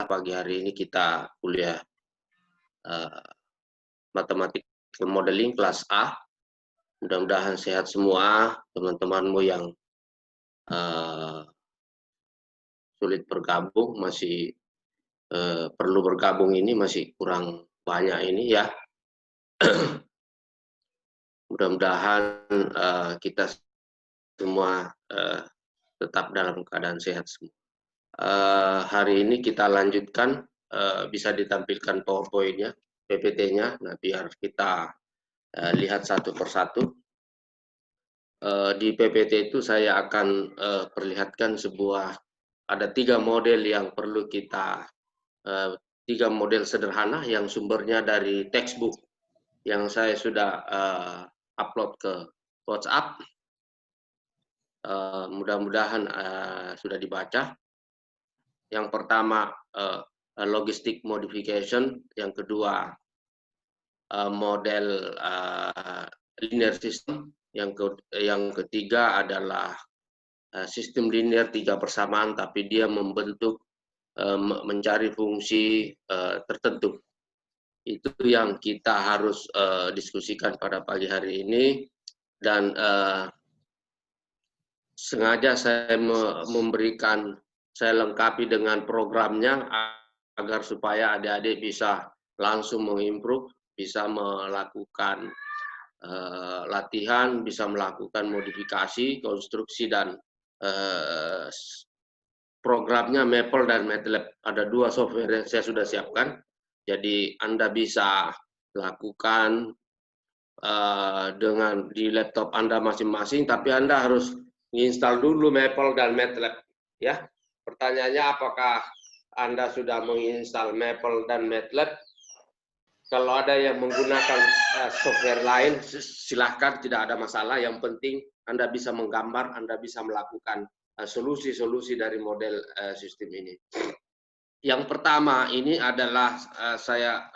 pagi hari ini kita kuliah Mathematical Modeling kelas A. Mudah-mudahan sehat semua teman-temanmu yang sulit bergabung, masih perlu bergabung ini masih kurang banyak ini ya. Mudah-mudahan kita semua tetap dalam keadaan sehat semua. Hari ini kita lanjutkan, bisa ditampilkan PowerPoint-nya, PPT-nya. Nah, biar kita lihat satu persatu. Di PPT itu saya akan perlihatkan ada 3 model yang perlu kita, 3 model sederhana yang sumbernya dari textbook yang saya sudah upload ke WhatsApp. Mudah-mudahan sudah dibaca. Yang pertama logistic modification, yang kedua model linear system, yang ketiga adalah sistem linear 3 persamaan tapi dia membentuk mencari fungsi tertentu. Itu yang kita harus diskusikan pada pagi hari ini, dan sengaja saya saya lengkapi dengan programnya agar supaya adik-adik bisa langsung mengimprove, bisa melakukan latihan, bisa melakukan modifikasi, konstruksi, dan programnya Maple dan MATLAB. Ada 2 software yang saya sudah siapkan. Jadi Anda bisa lakukan dengan di laptop Anda masing-masing, tapi Anda harus menginstal dulu Maple dan MATLAB ya. Pertanyaannya, apakah Anda sudah menginstal Maple dan MATLAB? Kalau ada yang menggunakan software lain, silahkan, tidak ada masalah. Yang penting Anda bisa menggambar, Anda bisa melakukan solusi-solusi dari model sistem ini. Yang pertama ini adalah saya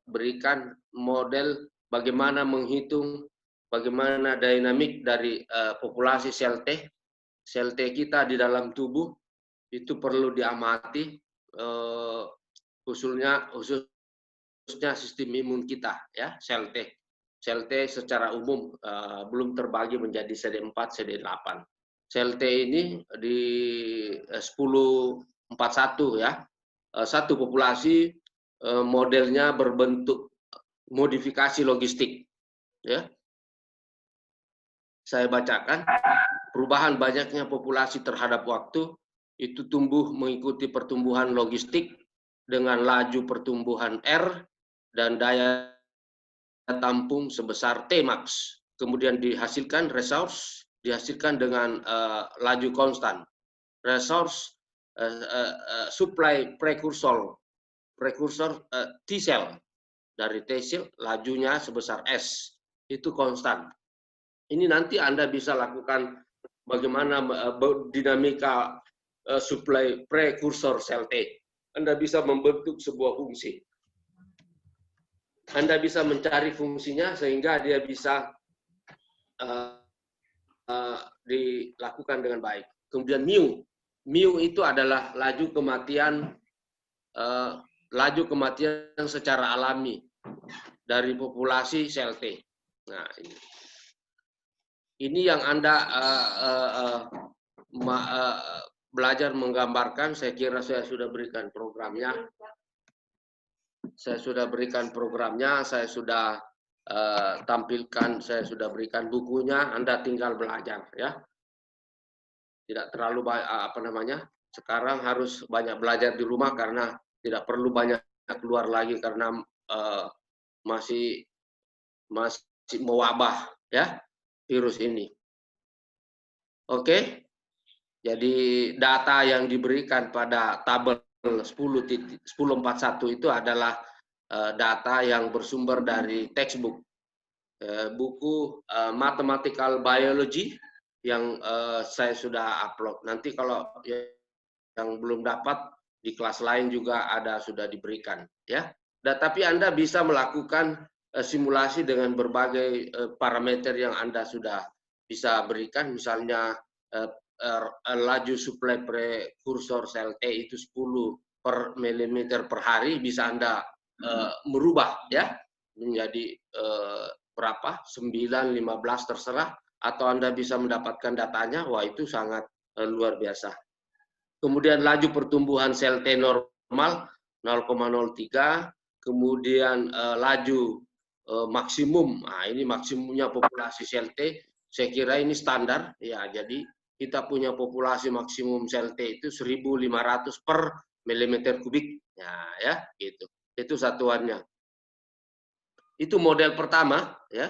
berikan model bagaimana menghitung bagaimana dinamik dari populasi sel T. Sel T kita di dalam tubuh itu perlu diamati, khususnya sistem imun kita ya, sel T. Sel T secara umum belum terbagi menjadi CD4, CD8. Sel T ini di 1041 ya. Satu populasi modelnya berbentuk modifikasi logistik ya. Saya bacakan, perubahan banyaknya populasi terhadap waktu itu tumbuh mengikuti pertumbuhan logistik dengan laju pertumbuhan R dan daya tampung sebesar Tmax. Kemudian dihasilkan resource, dihasilkan dengan laju konstan. Resource supply prekursor T cell, dari T cell lajunya sebesar S, itu konstan. Ini nanti Anda bisa lakukan bagaimana dinamika supply prekursor sel T. Anda bisa membentuk sebuah fungsi. Anda bisa mencari fungsinya sehingga dia bisa dilakukan dengan baik. Kemudian mu itu adalah laju kematian secara alami dari populasi sel T. Nah, ini yang Anda belajar menggambarkan. Saya kira saya sudah berikan programnya. Saya sudah tampilkan, saya sudah berikan bukunya. Anda tinggal belajar ya. Tidak terlalu sekarang harus banyak belajar di rumah karena tidak perlu banyak keluar lagi karena masih mewabah ya virus ini. Oke. Jadi data yang diberikan pada tabel 10.41 itu adalah data yang bersumber dari textbook, buku Mathematical Biology yang saya sudah upload. Nanti kalau yang belum dapat di kelas lain juga sudah diberikan ya. Tapi Anda bisa melakukan simulasi dengan berbagai parameter yang Anda sudah bisa berikan, misalnya laju suplai prekursor sel T itu 10 per milimeter per hari, bisa Anda merubah ya menjadi berapa, 9, 15 terserah, atau Anda bisa mendapatkan datanya. Wah, itu sangat luar biasa. Kemudian laju pertumbuhan sel T normal 0,03, kemudian laju maksimum, nah ini maksimumnya populasi sel T, saya kira ini standar ya. Jadi kita punya populasi maksimum sel T itu 1.500 per milimeter kubik ya gitu. Itu satuannya. Itu model pertama ya.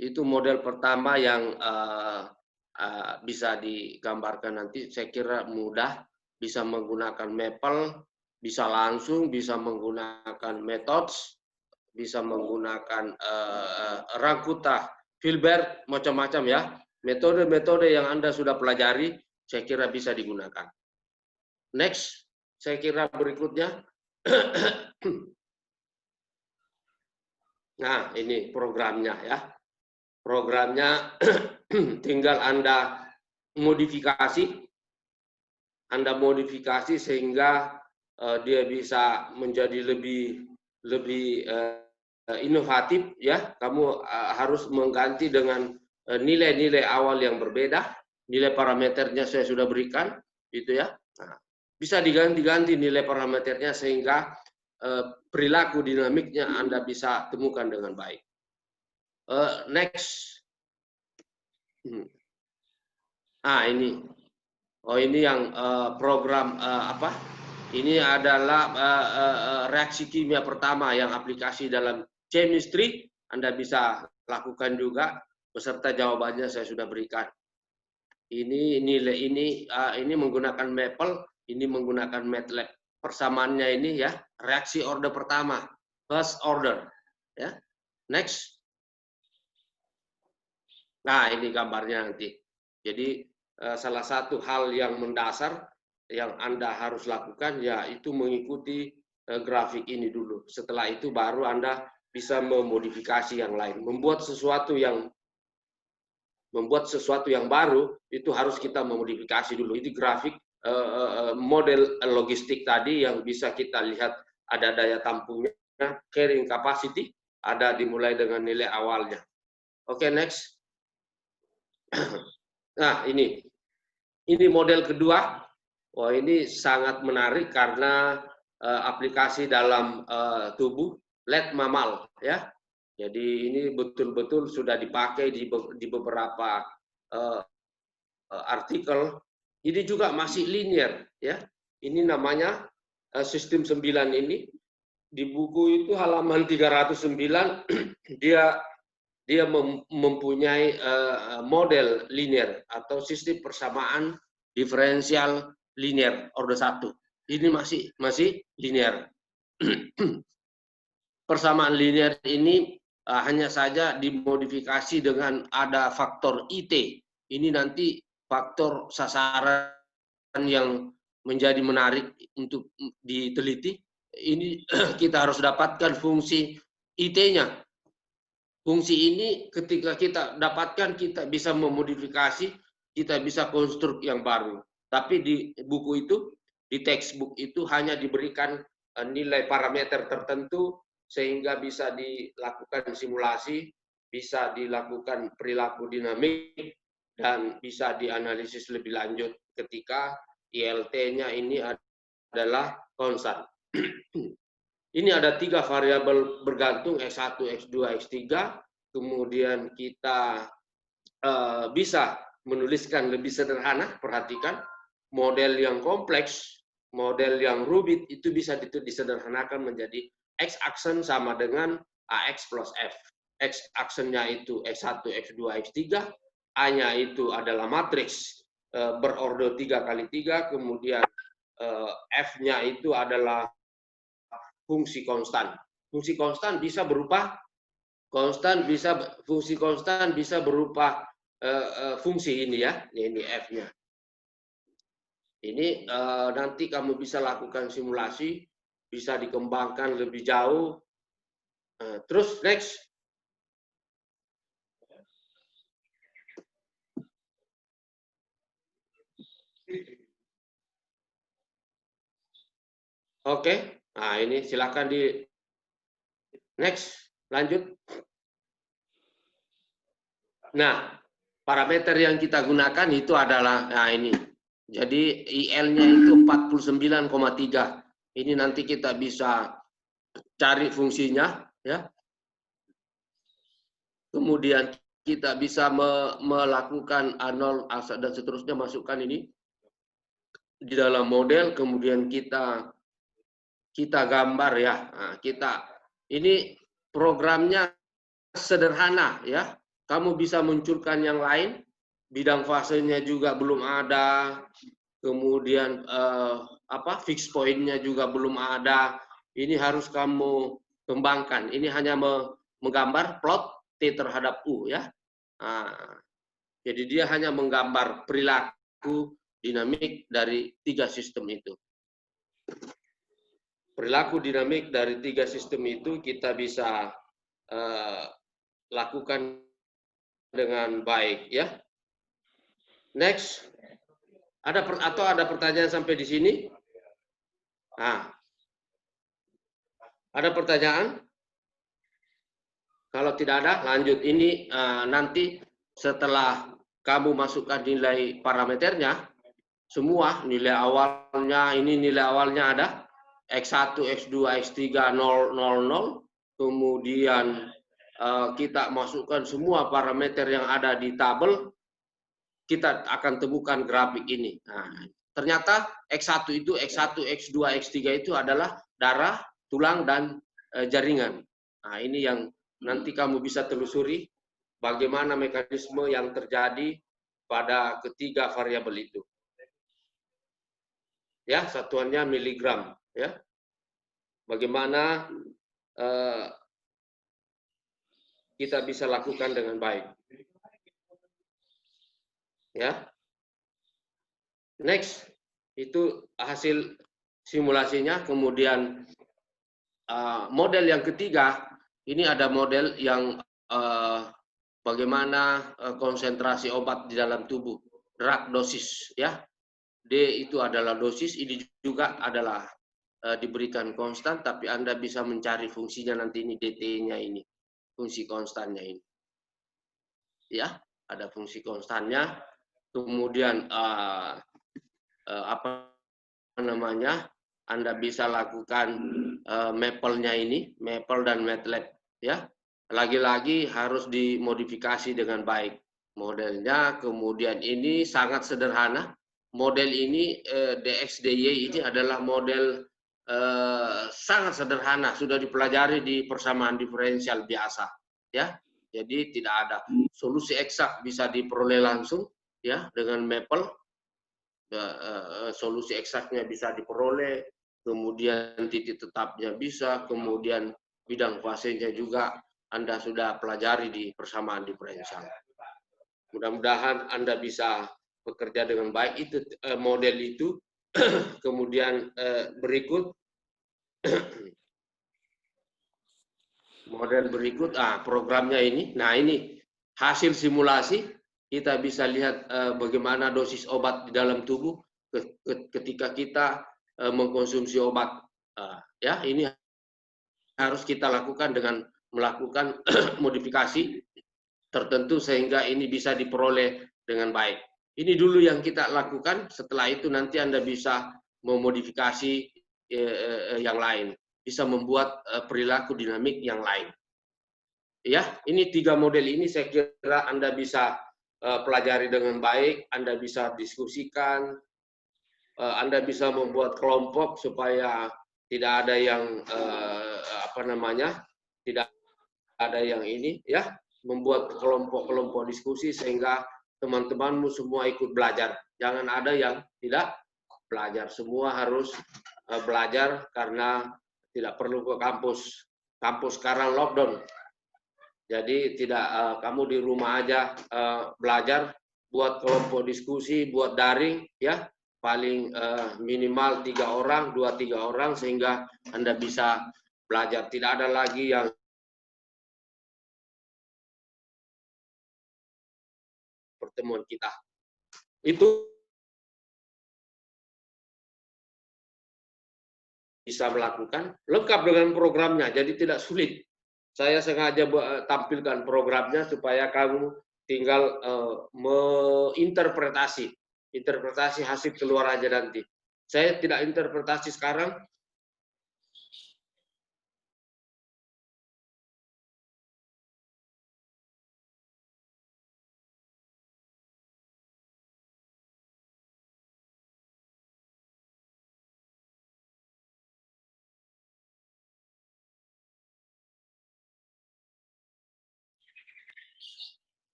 Itu model pertama yang bisa digambarkan nanti. Saya kira mudah, bisa menggunakan Maple, bisa langsung, bisa menggunakan methods, bisa menggunakan Rakuta, Filbert, macam-macam ya. Metode-metode yang Anda sudah pelajari, saya kira bisa digunakan. Next, saya kira berikutnya. Nah, ini programnya ya. Programnya tinggal Anda modifikasi. Anda modifikasi sehingga dia bisa menjadi lebih inovatif ya. Kamu harus mengganti dengan nilai-nilai awal yang berbeda. Nilai parameternya saya sudah berikan, gitu ya. Nah, bisa diganti-ganti nilai parameternya sehingga perilaku dinamiknya Anda bisa temukan dengan baik. Next. Ah, ini. Oh, ini yang program apa? Ini adalah reaksi kimia pertama yang aplikasi dalam chemistry. Anda bisa lakukan juga beserta jawabannya saya sudah berikan. Ini nilai ini menggunakan Maple, ini menggunakan MATLAB. Persamaannya ini ya, reaksi order pertama, first order, ya. Next. Nah, ini gambarnya nanti. Jadi salah satu hal yang mendasar yang Anda harus lakukan yaitu mengikuti grafik ini dulu. Setelah itu baru Anda bisa memodifikasi yang lain. Membuat sesuatu yang baru itu harus kita memodifikasi dulu. Ini grafik model logistik tadi yang bisa kita lihat, ada daya tampungnya, carrying capacity, ada dimulai dengan nilai awalnya. Oke, next. Nah, ini model kedua. Wah, ini sangat menarik karena aplikasi dalam tubuh LED mamal ya. Jadi ini betul-betul sudah dipakai di beberapa artikel. Ini juga masih linear ya. Ini namanya sistem 9 ini. Di buku itu halaman 309 dia mempunyai model linear atau sistem persamaan diferensial linear order 1. Ini masih linear. Persamaan linear ini hanya saja dimodifikasi dengan ada faktor IT. Ini nanti faktor sasaran yang menjadi menarik untuk diteliti. Ini kita harus dapatkan fungsi IT-nya. Fungsi ini ketika kita dapatkan, kita bisa memodifikasi, kita bisa konstruk yang baru. Tapi di buku itu, di textbook itu hanya diberikan nilai parameter tertentu sehingga bisa dilakukan simulasi, bisa dilakukan perilaku dinamik, dan bisa dianalisis lebih lanjut ketika ILT-nya ini adalah konstan. Ini ada 3 variabel bergantung, X1, X2, X3. Kemudian kita bisa menuliskan lebih sederhana. Perhatikan, model yang kompleks, model yang rumit itu bisa disederhanakan menjadi X-aksen sama dengan AX plus F. X-aksennya itu X1, X2, X3. A-nya itu adalah matriks berorder 3x3. Kemudian F-nya itu adalah fungsi konstan. Fungsi konstan bisa berupa fungsi ini ya. Ini F-nya. Ini nanti kamu bisa lakukan simulasi, bisa dikembangkan lebih jauh. Terus next. Oke, nah ini silakan di next, lanjut. Nah, parameter yang kita gunakan itu adalah, nah ini. Jadi IL-nya itu 49,3. Ini nanti kita bisa cari fungsinya, ya. Kemudian kita bisa melakukan A0 dan seterusnya, masukkan ini di dalam model, kemudian kita gambar ya. Nah, ini programnya sederhana ya. Kamu bisa munculkan yang lain, bidang fasenya juga belum ada, kemudian fix point-nya juga belum ada. Ini harus kamu kembangkan. Ini hanya menggambar plot T terhadap U ya. Nah, jadi dia hanya menggambar perilaku dinamik dari 3 sistem itu. Perilaku dinamik dari 3 sistem itu kita bisa lakukan dengan baik ya. Next. Ada pertanyaan sampai di sini? Nah, ada pertanyaan? Kalau tidak ada, lanjut. Ini nanti setelah kamu masukkan nilai parameternya, semua nilai awalnya, ini nilai awalnya ada, X1, X2, X3, 0, 0, 0. Kemudian kita masukkan semua parameter yang ada di tabel, kita akan temukan grafik ini. Nah, ternyata X1 itu, X1, X2, X3 itu adalah darah, tulang, dan jaringan. Nah, ini yang nanti kamu bisa telusuri bagaimana mekanisme yang terjadi pada ketiga variabel itu. Ya, satuannya miligram. Ya, bagaimana kita bisa lakukan dengan baik. Ya, next itu hasil simulasinya. Kemudian model yang ketiga, ini ada model yang bagaimana konsentrasi obat di dalam tubuh, drug dosis ya. D itu adalah dosis, ini juga adalah diberikan konstan, tapi Anda bisa mencari fungsinya nanti, ini DT-nya ini, fungsi konstannya ini. Ya, ada fungsi konstannya. Kemudian apa namanya? Anda bisa lakukan Maple-nya ini, Maple dan MATLAB ya. Lagi-lagi harus dimodifikasi dengan baik modelnya. Kemudian ini sangat sederhana. Model ini DXDY ini adalah model sangat sederhana, sudah dipelajari di persamaan diferensial biasa ya. Jadi tidak ada solusi eksak bisa diperoleh langsung ya dengan Maple. Solusi eksaknya bisa diperoleh, kemudian titik tetapnya bisa, kemudian bidang fasenya juga Anda sudah pelajari di persamaan diferensial. Mudah-mudahan Anda bisa bekerja dengan baik. Itu model itu. Kemudian berikut model berikut, programnya ini. Nah, ini hasil simulasi, kita bisa lihat bagaimana dosis obat di dalam tubuh ketika kita mengkonsumsi obat. Ya, ini harus kita lakukan dengan melakukan modifikasi tertentu sehingga ini bisa diperoleh dengan baik. Ini dulu yang kita lakukan, setelah itu nanti Anda bisa memodifikasi yang lain, bisa membuat perilaku dinamik yang lain. Ya, ini 3 model ini saya kira Anda bisa pelajari dengan baik, Anda bisa diskusikan, Anda bisa membuat kelompok supaya tidak ada yang tidak ada yang ini ya, membuat kelompok-kelompok diskusi sehingga teman-temanmu semua ikut belajar. Jangan ada yang tidak belajar, semua harus belajar karena tidak perlu ke kampus. Kampus sekarang lockdown. Jadi tidak kamu di rumah aja belajar, buat kelompok diskusi, buat daring ya, paling minimal 3 orang, 2-3 orang sehingga Anda bisa belajar. Tidak ada lagi yang pertemuan kita. Itu bisa melakukan, lengkap dengan programnya, jadi tidak sulit. Saya sengaja tampilkan programnya supaya kamu tinggal interpretasi hasil keluar aja nanti. Saya tidak interpretasi sekarang.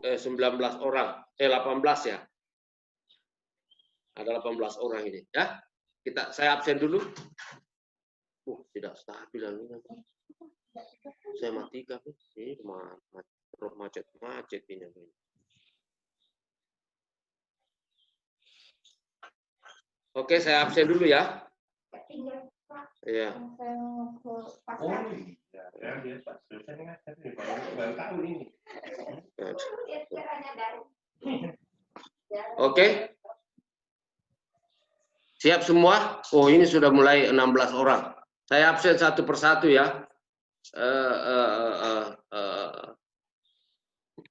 Eh, 19 orang, 18 ya. Ada 18 orang ini, ya. Saya absen dulu. Tidak stabil ini. Saya matikan. Ini macet ini. Oke, saya absen dulu ya. Iya. Oke. Siap semua? Oh, ini sudah mulai 16 orang. Saya absen satu persatu ya.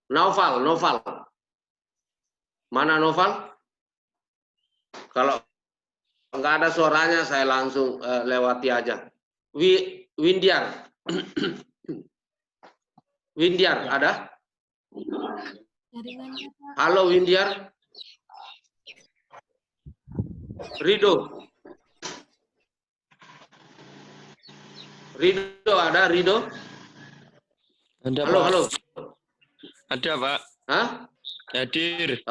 Noval. Mana Noval? Kalau nggak ada suaranya, saya langsung lewati aja. Windiar. Windiar, ada? Halo Windiar. Rido ada, Rido? Ada, halo, Pak. Halo. Ada, Pak. Hah? Hadir.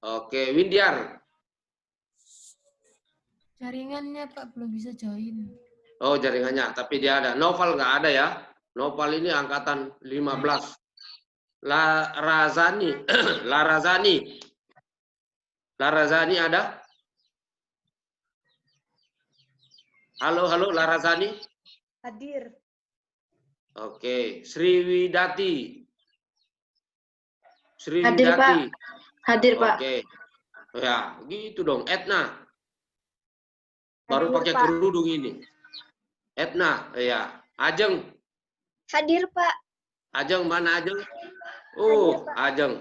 Oke, Windiar. Jaringannya Pak belum bisa join. Oh, jaringannya, tapi dia ada. Noval nggak ada ya. Noval ini angkatan 15. Larazani ada? Halo, Larazani. Hadir. Oke, Sriwidati. Hadir, Pak. Hadir, Pak. Oke. Ya, gitu dong. Etna. Baru Hadir, pakai Pak. kerudung ini. Etna, ya. Ajeng. Hadir, Pak. Ajeng, mana Ajeng? Hadir, Pak. Ajeng.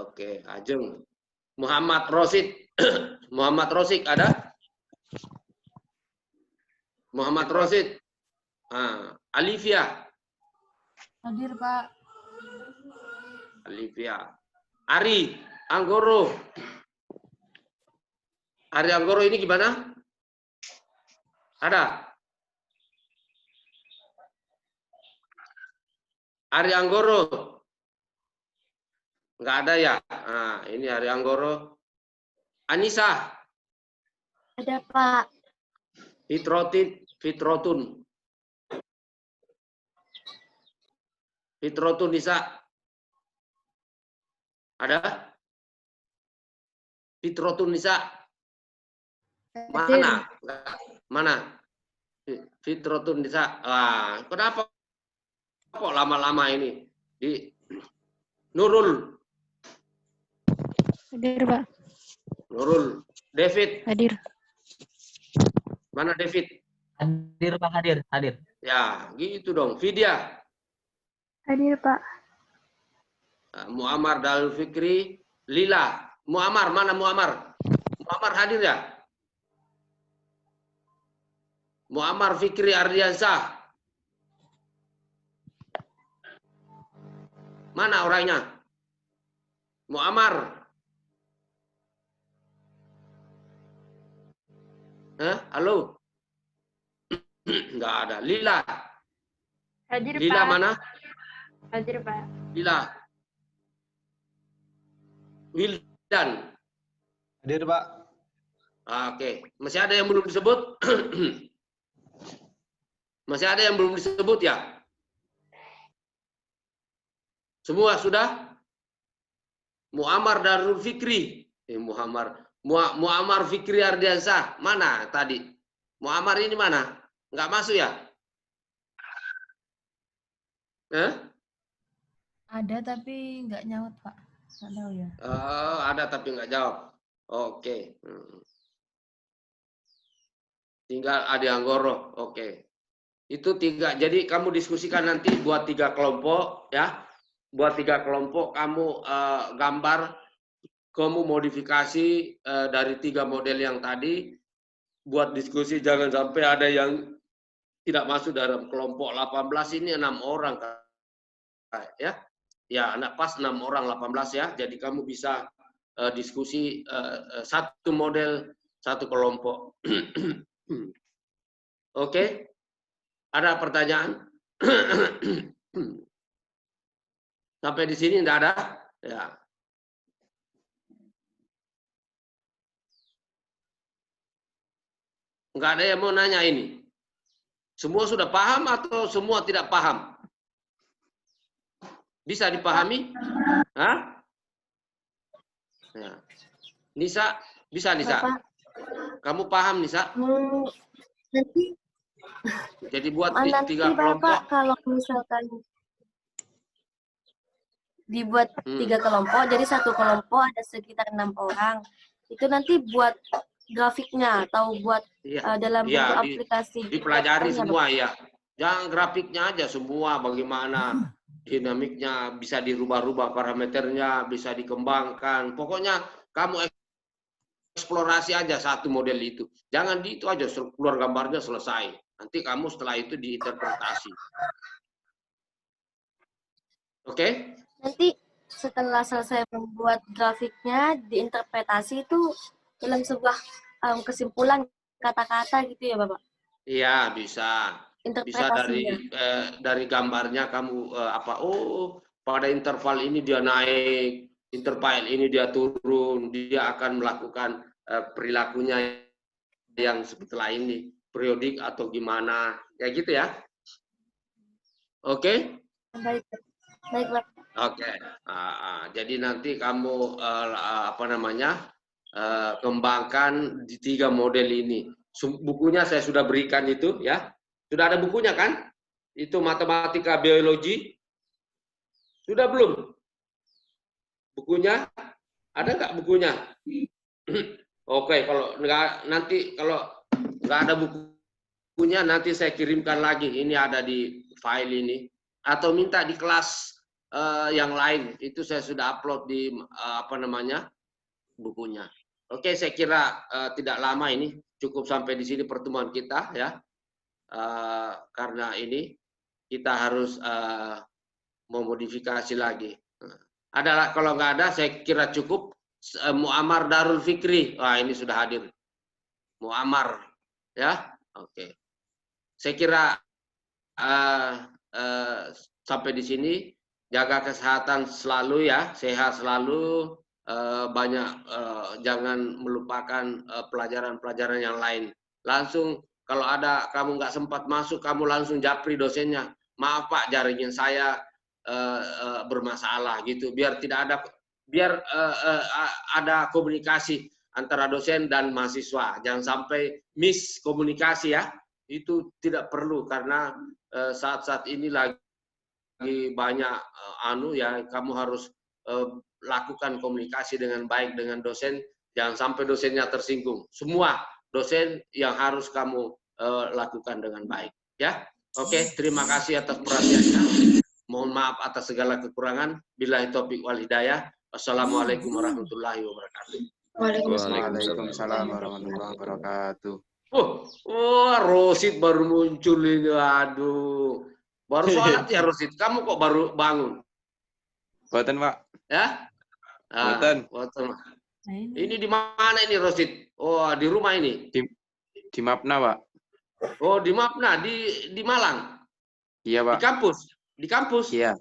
Oke, Ajeng. Muhammad Rosid. Muhammad Rosid ada? Muhammad Rosid. Alivia. Hadir Pak. Alivia. Ari Anggoro. Ari Anggoro ini gimana? Ada? Ari Anggoro. Enggak ada ya? Nah, ini Ari Anggoro. Anissa. Ada, Pak. Fitrotun Nisa. Ada? Fitrotun Nisa. Mana? Fitrotun Nisa. Kenapa kok lama-lama ini? Nurul. Hadir, Pak. Nurul. David. Hadir. Mana David? Hadir, Pak. Hadir. Ya, gitu dong. Vidya. Hadir, Pak. Muammar Dalul Fikri. Lila. Muammar, mana Muammar? Muammar hadir ya? Muammar Fikri Ardiansah. Mana orangnya? Muammar. Halo? Enggak ada. Lila. Hadir, Lila Pak. mana? Hadir, Pak. Lila. Wildan. Hadir, Pak. Oke. Masih ada yang belum disebut? Masih ada yang belum disebut ya? Semua sudah? Muammar Darul Fikri. Muammar Fikri Ardiansah. Mana tadi? Muammar ini mana? Enggak masuk ya? Ada tapi nggak nyaut Pak. Nggak tahu ya. Ada tapi nggak jawab. Oke. Tinggal Ade Anggoro. Oke. Itu 3. Jadi kamu diskusikan nanti buat 3 kelompok ya. Buat 3 kelompok kamu gambar, kamu modifikasi dari 3 model yang tadi. Buat diskusi, jangan sampai ada yang tidak masuk dalam kelompok 18 ini 6 orang ya. Ya, anak pas 6 orang 18 ya. Jadi kamu bisa diskusi satu model satu kelompok. Oke. Ada pertanyaan? Sampai di sini tidak ada? Ya. Enggak ada yang mau nanya ini. Semua sudah paham atau semua tidak paham? Bisa dipahami? Hah? Ya. Nisa, bisa Nisa? Bapak, Kamu paham Nisa? nanti Jadi buat nanti 3 kelompok. Bapak kalau misalkan dibuat 3 kelompok, jadi satu kelompok ada sekitar 6 orang. Itu nanti buat grafiknya atau buat dalam bentuk aplikasi. Dipelajari semua ya. Jangan grafiknya aja semua, bagaimana dinamiknya, bisa dirubah-rubah parameternya, bisa dikembangkan. Pokoknya kamu eksplorasi aja satu model itu. Jangan di itu aja keluar gambarnya selesai. Nanti kamu setelah itu diinterpretasi. Oke? Nanti setelah selesai membuat grafiknya, diinterpretasi itu dalam sebuah kesimpulan kata-kata gitu ya Bapak? Iya, bisa. Bisa dari gambarnya kamu pada interval ini dia naik, interval ini dia turun, dia akan melakukan perilakunya yang setelah ini, periodik atau gimana, ya gitu ya. Oke? Baik, Bapak. Oke. Jadi nanti kamu kembangkan di 3 model ini. Bukunya saya sudah berikan itu ya. Sudah ada bukunya kan? Itu matematika biologi. Sudah belum? Bukunya? Ada nggak bukunya? Oke, kalau nggak ada bukunya nanti saya kirimkan lagi. Ini ada di file ini. Atau minta di kelas yang lain. Itu saya sudah upload di bukunya. Oke, saya kira tidak lama ini. Cukup sampai di sini pertemuan kita ya. Karena ini kita harus memodifikasi lagi. Adalah kalau nggak ada, saya kira cukup. Muammar Darul Fikri, wah ini sudah hadir. Muammar, ya, oke. Saya kira sampai di sini. Jaga kesehatan selalu ya, sehat selalu. Jangan melupakan pelajaran-pelajaran yang lain. Langsung kalau ada kamu nggak sempat masuk, kamu langsung japri dosennya. Maaf Pak, jaringan saya bermasalah gitu. Biar ada komunikasi antara dosen dan mahasiswa. Jangan sampai miskomunikasi ya. Itu tidak perlu karena saat-saat ini lagi banyak kamu harus lakukan komunikasi dengan baik dengan dosen. Jangan sampai dosennya tersinggung. Semua dosen yang harus kamu lakukan dengan baik ya. Oke, terima kasih atas perhatiannya. Mohon maaf atas segala kekurangan. Billahi taufiq wal hidayah. Wassalamualaikum warahmatullahi wabarakatuh. Waalaikumsalam warahmatullahi wabarakatuh. Rosid baru muncul ini. Aduh. Baru sholat ya Rosid. Kamu kok baru bangun? Boten, Pak. Ya? Boten. Ini di mana ini Rosid? Oh, di rumah ini. Di Mapna, Pak. Oh, di Mapna, di Malang. Iya, Pak. Di kampus. Di kampus. Iya.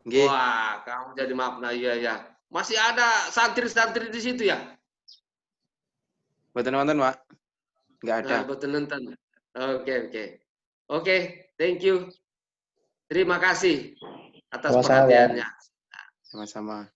Nggih. Wah, kamu jadi Mapna, iya. Masih ada santri-santri di situ ya? Boten wonten, Pak. Enggak ada. Boten nonton. Oke, thank you. Terima kasih atas perhatiannya. Sama-sama.